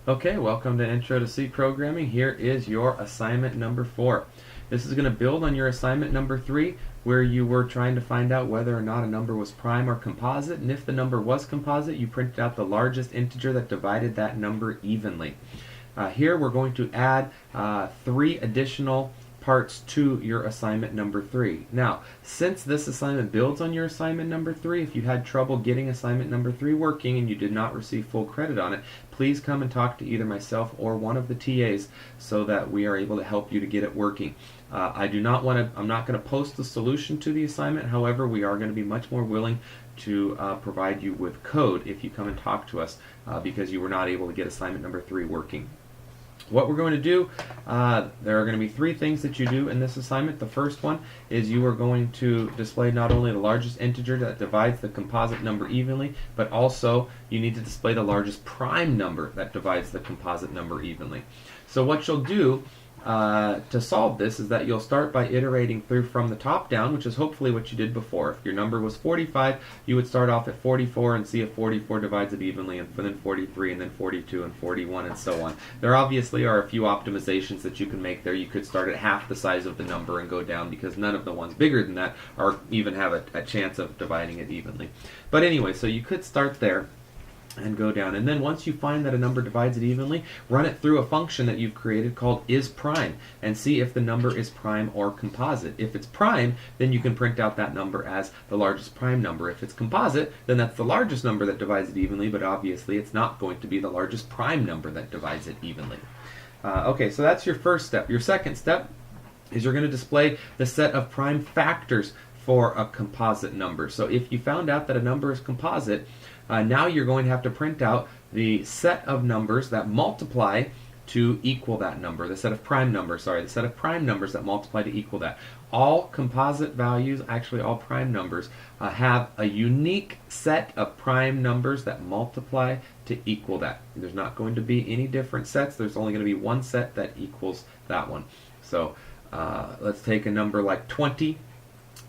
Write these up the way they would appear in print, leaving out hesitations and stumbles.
Okay, welcome to Intro to C Programming. Here is your assignment number 4. This is going to build on your assignment number 3, where you were trying to find out whether or not a number was prime or composite, and if the number was composite, you printed out the largest integer that divided that number evenly. Here we're going to add 3 additional parts to your assignment number 3. Now, since this assignment builds on your assignment number 3, if you had trouble getting assignment number 3 working and you did not receive full credit on it, please come and talk to either myself or one of the TAs so that we are able to help you to get it working. I'm not going to post the solution to the assignment. However, we are going to be much more willing to provide you with code if you come and talk to us because you were not able to get assignment number 3 working. What we're going to do, there are going to be 3 things that you do in this assignment. The first one is you are going to display not only the largest integer that divides the composite number evenly, but also you need to display the largest prime number that divides the composite number evenly. So what you'll do to solve this is that you'll start by iterating through from the top down, which is hopefully what you did before. If your number was 45, you would start off at 44 and see if 44 divides it evenly, and then 43, and then 42, and 41, and so on. There obviously are a few optimizations that you can make there. You could start at half the size of the number and go down, because none of the ones bigger than that are even have a chance of dividing it evenly. But anyway, so you could start there and go down, and then once you find that a number divides it evenly, run it through a function that you've created called isPrime and see if the number is prime or composite. If it's prime, then you can print out that number as the largest prime number. If it's composite, then that's the largest number that divides it evenly, but obviously it's not going to be the largest prime number that divides it evenly. Okay, so that's your first step. Your second step is you're going to display the set of prime factors for a composite number. So if you found out that a number is composite, now you're going to have to print out the set of numbers that multiply to equal that number, the set of prime numbers that multiply to equal that. All composite values, actually all prime numbers, have a unique set of prime numbers that multiply to equal that. There's not going to be any different sets. There's only going to be one set that equals that one. So let's take a number like 20.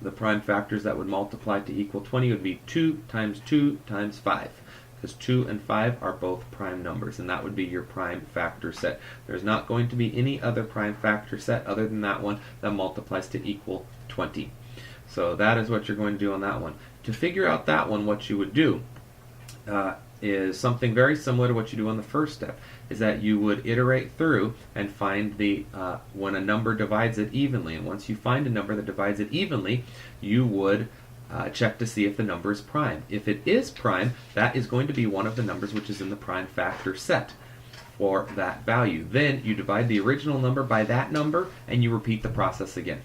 The prime factors that would multiply to equal 20 would be 2 times 2 times 5, because 2 and 5 are both prime numbers, and that would be your prime factor set. There's not going to be any other prime factor set other than that one that multiplies to equal 20. So that is what you're going to do on that one. To figure out that one, what you would do is something very similar to what you do on the first step, is that you would iterate through and find the when a number divides it evenly. And once you find a number that divides it evenly, you would check to see if the number is prime. If it is prime, that is going to be one of the numbers which is in the prime factor set for that value. Then you divide the original number by that number and you repeat the process again.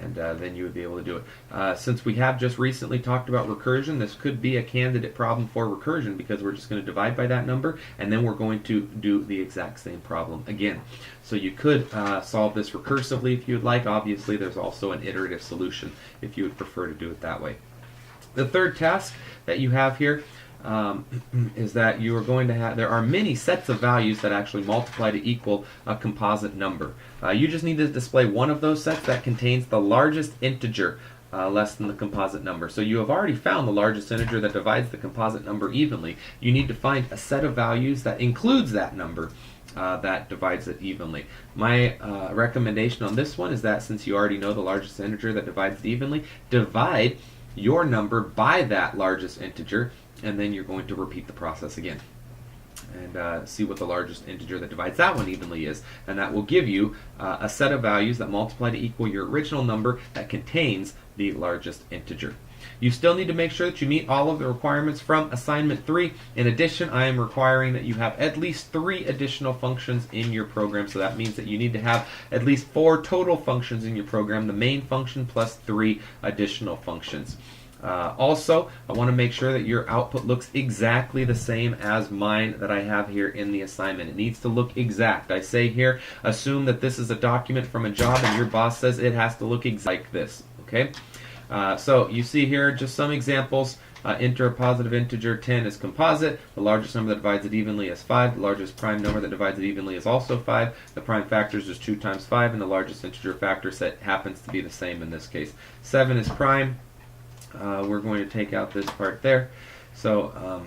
And then you would be able to do it. Since we have just recently talked about recursion, this could be a candidate problem for recursion, because we're just going to divide by that number and then we're going to do the exact same problem again. So you could solve this recursively if you would like. Obviously there's also an iterative solution if you would prefer to do it that way. The third task that you have here is that you are going to have, there are many sets of values that actually multiply to equal a composite number. You just need to display one of those sets that contains the largest integer less than the composite number. So you have already found the largest integer that divides the composite number evenly. You need to find a set of values that includes that number that divides it evenly. My recommendation on this one is that since you already know the largest integer that divides it evenly, divide your number by that largest integer, and then you're going to repeat the process again and see what the largest integer that divides that one evenly is, and that will give you a set of values that multiply to equal your original number that contains the largest integer. You still need to make sure that you meet all of the requirements from assignment 3. In addition, I am requiring that you have at least 3 additional functions in your program, so that means that you need to have at least 4 total functions in your program, the main function plus 3 additional functions. Also, I want to make sure that your output looks exactly the same as mine that I have here in the assignment. It needs to look exact. I say here, assume that this is a document from a job and your boss says it has to look exactly like this. Okay? So you see here just some examples. Enter a positive integer. 10 is composite. The largest number that divides it evenly is 5. The largest prime number that divides it evenly is also 5. The prime factors is 2 times 5, and the largest integer factor set happens to be the same in this case. 7 is prime. We're going to take out this part there. So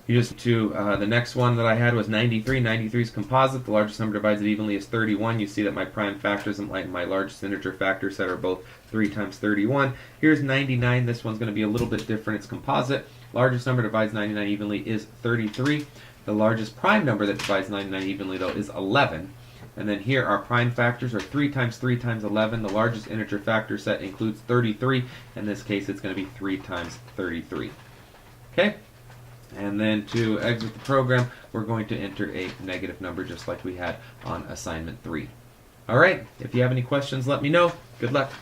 You just to the next one that I had was 93. 93 is composite. The largest number divides it evenly is 31. You see that my prime factors and my largest integer factor set are both 3 times 31. Here's 99. This one's going to be a little bit different. It's composite. Largest number divides 99 evenly is 33. The largest prime number that divides 99 evenly, though, is 11. And then here our prime factors are 3 times 3 times 11. The largest integer factor set includes 33. In this case, it's going to be 3 times 33. Okay? And then to exit the program, we're going to enter a negative number just like we had on assignment 3. All right, if you have any questions, let me know. Good luck.